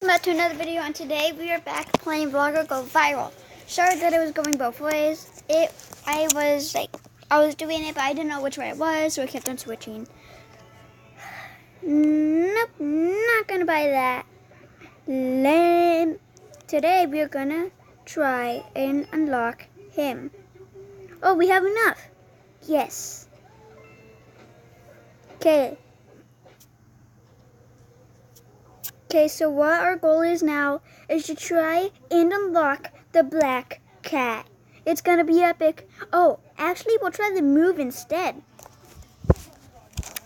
Welcome back to another video, and today we are back playing Vlogger Go Viral. Sorry that it was going both ways. I was doing it, but I didn't know which way it was, so I kept on switching. Nope, not gonna buy that. Lame. Today we are gonna try and unlock him. Oh, we have enough. Yes. Okay, so what our goal is now is to try and unlock the black cat. It's gonna be epic. Oh, actually, we'll try the move instead.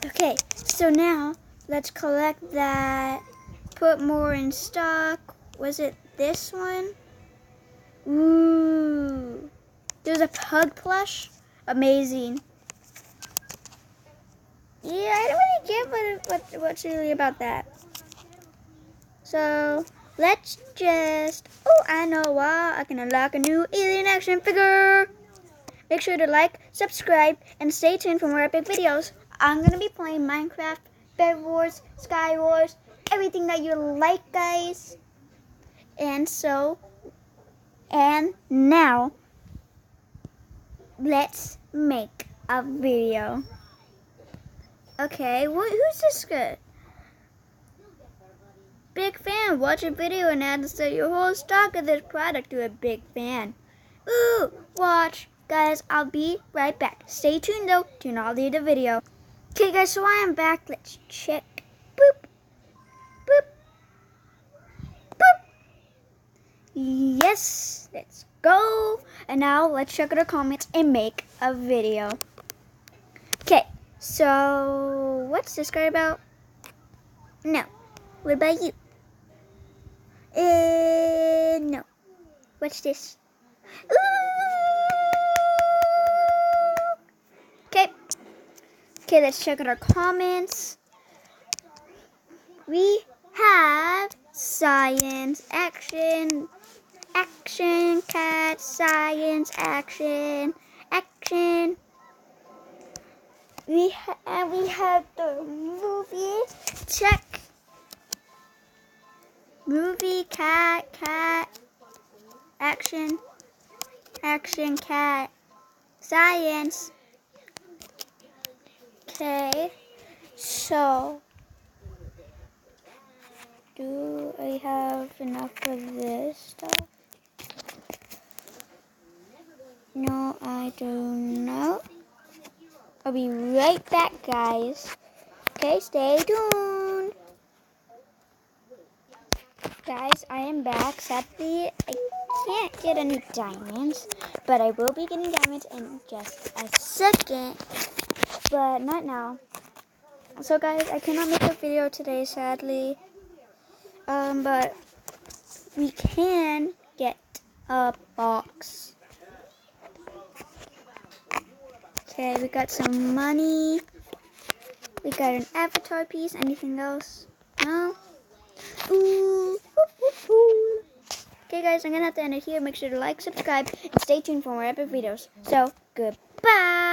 Okay, so now let's collect that. Put more in stock. Was it this one? Ooh, there's a pug plush. Amazing. Yeah, I don't really get what's really about that. So let's just, I know why I can unlock a new alien action figure. Make sure to like, subscribe, and stay tuned for more epic videos. I'm going to be playing Minecraft, Bed Wars, Sky Wars, everything that you like, guys. And now, let's make a video. Okay, who's this guy? Big fan. Watch a video and add to set your whole stock of this product to a big fan. Ooh, watch. Guys, I'll be right back. Stay tuned though. Do not leave the video. Okay guys, so I am back. Let's check. Boop. Boop. Boop. Yes, let's go. And now let's check out our comments and make a video. Okay, so what's this guy about? No. What about you? No. What's this? Okay, let's check out our comments. We have science, action, cat, science, action. We have the movie, check. Movie, cat, action, cat, science. Okay, so do I have enough of this stuff? No, I don't know. I'll be right back, guys. Okay, stay tuned. Guys, I am back. Sadly, I can't get any diamonds, but I will be getting diamonds in just a second, but not now. So guys, I cannot make a video today, sadly, but we can get a box. Okay, we got some money. We got an avatar piece. Anything else? No? Ooh. Okay guys, I'm gonna have to end it here. Make sure to like, subscribe, and stay tuned for more epic videos. So, goodbye!